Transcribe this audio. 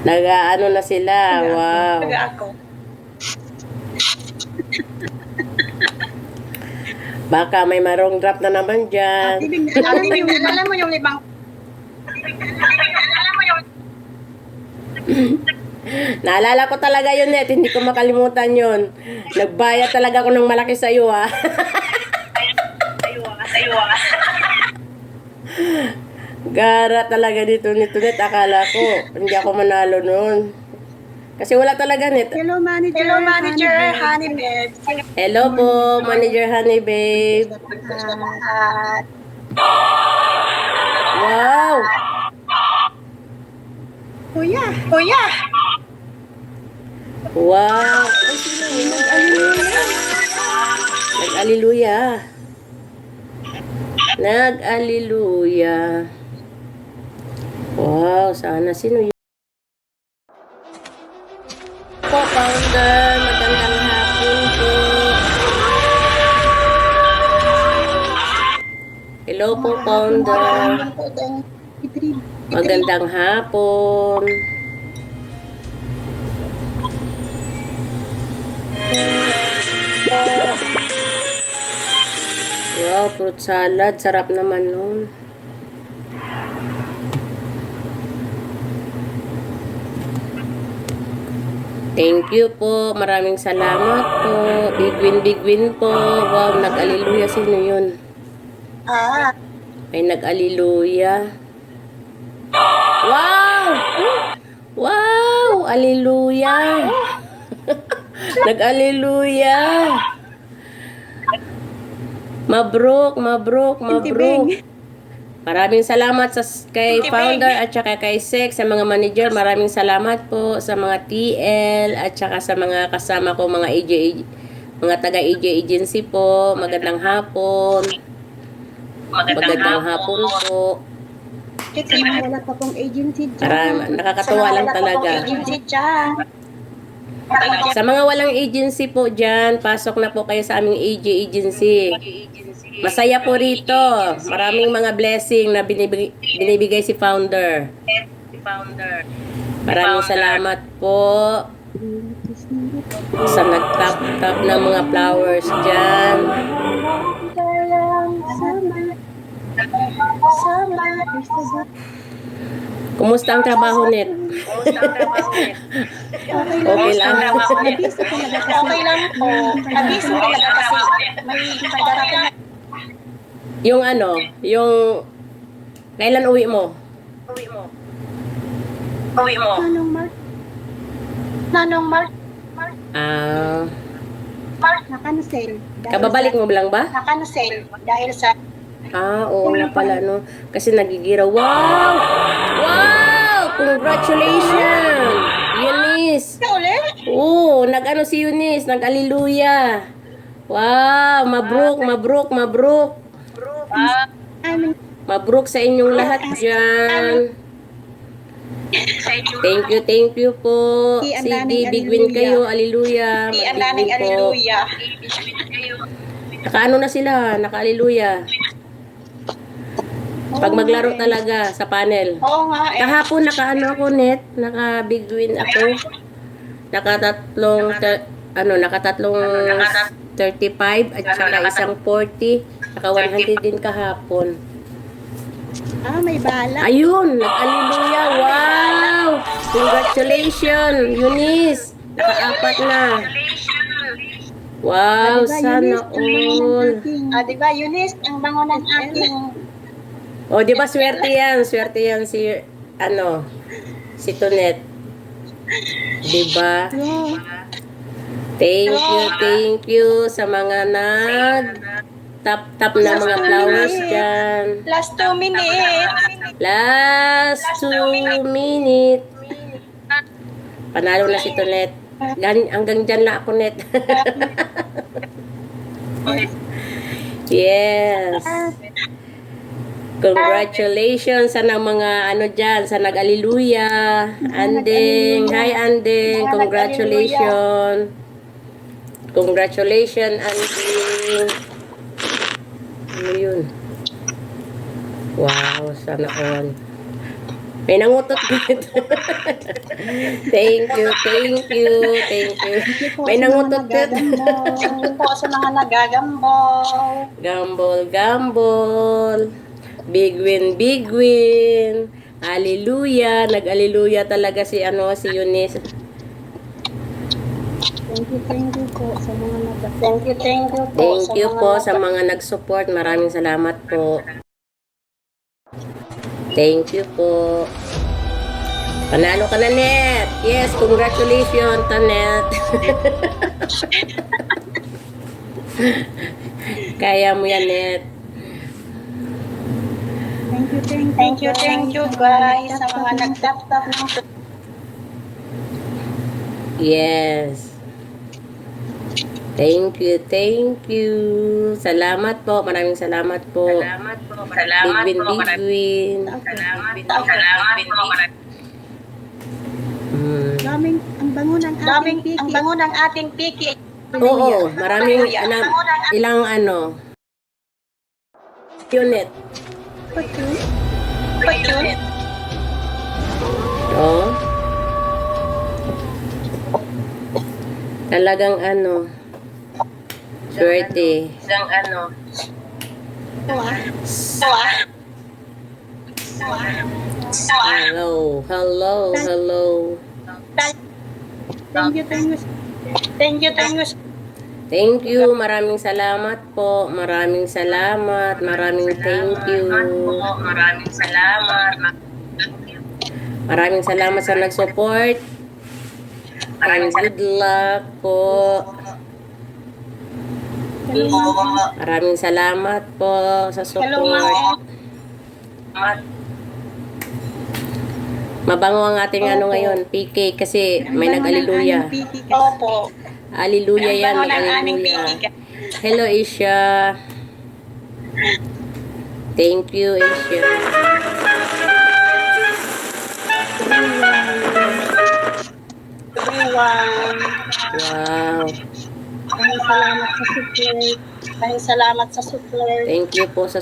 Nag-ano na sila. Wow. Nag-ako. Baka may marong drop na naman dyan. Alam mo yung limang... Alam mo yung... Naalala ko talaga yun, Net. Hindi ko makalimutan yun. Nagbayad talaga ako ng malaki sa iyo, ha. Gara talaga dito nito, Net. Akala ko, hindi ako manalo noon. Kasi wala talaga, Net. Hello, manager. Hello, Manager Honey Babe. Hello po, Manager Honey Babe. Wow! Kuya. Kuya! Wow! Ay, sino yun? Nag-aliluya. Nag-aliluya. Wow, sana sino yun? Po, founder, magandang hapon po. Hello po, founder. Magandang hapon. Wow, fruit salad. Sarap naman nun. Thank you po. Maraming salamat po. Big win po. Wow, nag-aliluya. Sino yun? Ay, nag-aliluya. Wow! Wow! Aliluya! Nag-aliluya! Mabruk! Maraming salamat kay founder at saka kay Sek, sa mga manager. Maraming salamat po sa mga TL at saka sa mga kasama ko, mga mga taga AJ agency po. Magandang hapon. Magandang hapon po. Wala pa pong agency dyan. Nakakatuwa lang talaga. Sa mga walang agency po dyan, pasok na po kayo sa aming AJ agency. Masaya po rito. Maraming mga blessing na binibigay si founder. Maraming salamat po sa nag-tap ng mga flowers dyan. Kumusta ang trabaho, Net? Okay lang. Okay lang po. Nabisi talaga kasi may darating. Yung yung kailan uwi mo? Nanong Mark? Nakansel. Kababalik mo lang ba? Nakansel dahil sa... Oo nga pala, no? Kasi nagigiraw. Wow! Wow! Congratulations! Eunice! Ulit? Oo, nag-ano si Eunice? Nag-aliluya. Wow! Mabruk! Mabruk sa inyong lahat dyan. Thank you po. Sige, big win kayo. Aliluya. Ang daming aleluya. Nakaano na sila? Naka-aliluya. Pag maglaro talaga sa panel. Oo nga eh. Kahapon nakaano ako, Net. Naka-big win ako. Nakatatlong 35 at saka isang 40. Naka 100 din kahapon. May bala. Ayun, nag-aliluya. Wow! Congratulations, Eunice. Naka-apat na. Wow, sana all. Diba, Eunice, ang bango ng aking... O, di ba swerte yan? Swerte yan si, si Tonet. Di ba? Thank you sa mga tap na mga flowers dyan. Last 2 minutes. Last 2 minutes. Panalo na si Tonet. Hanggang dyan lang ako, Net. Yes. Congratulations sa mga dyan, sa nag-aliluya. Anding. Hi, Anding. Congratulations. Congratulations, Anding. Ano yun? Wow, sana all. May nangutot dito. Thank you, thank you, thank you. May nangutot dito. Thank you po sa mga nagagambol. Gambol, gambol. Big win, big win. Hallelujah. Nag-hallelujah talaga si Eunice. Thank you po sa mga Thank you po. Thank you po sa mga nag-support. Maraming salamat po. Thank you po. Panalo ka na, Net. Yes, congratulations, Tanet. Kaya mo yan, Net. Thank you guys sa mga nag-tap-tap ng Yes. Thank you, thank you. Salamat po, maraming salamat po. Salamat po. Salamat Big po. win, big win. Salamat po. Salamat po. Daming, ang bango ng daming ating ang piki. bango ng ating piki. Oo, maraming, ilang unit. Pagkun. Oh. Talagang swerte. Isang Hello, hello, hello. Thank you. Thank you, maraming salamat po. Maraming salamat, maraming thank you. Maraming salamat. Maraming salamat sa nag-support. And good luck po. Maraming salamat po sa Hello, support. ma'am. Mabango ang ating ngayon, PK, kasi may nag-aliluya. Opo. Aliluya yan, Ang bango ng aming nag-aliluya. piki. Hello, Isha. Thank you, Isha. Everyone. Wow. Maraming salamat sa support. Maraming salamat sa support. Thank you po sa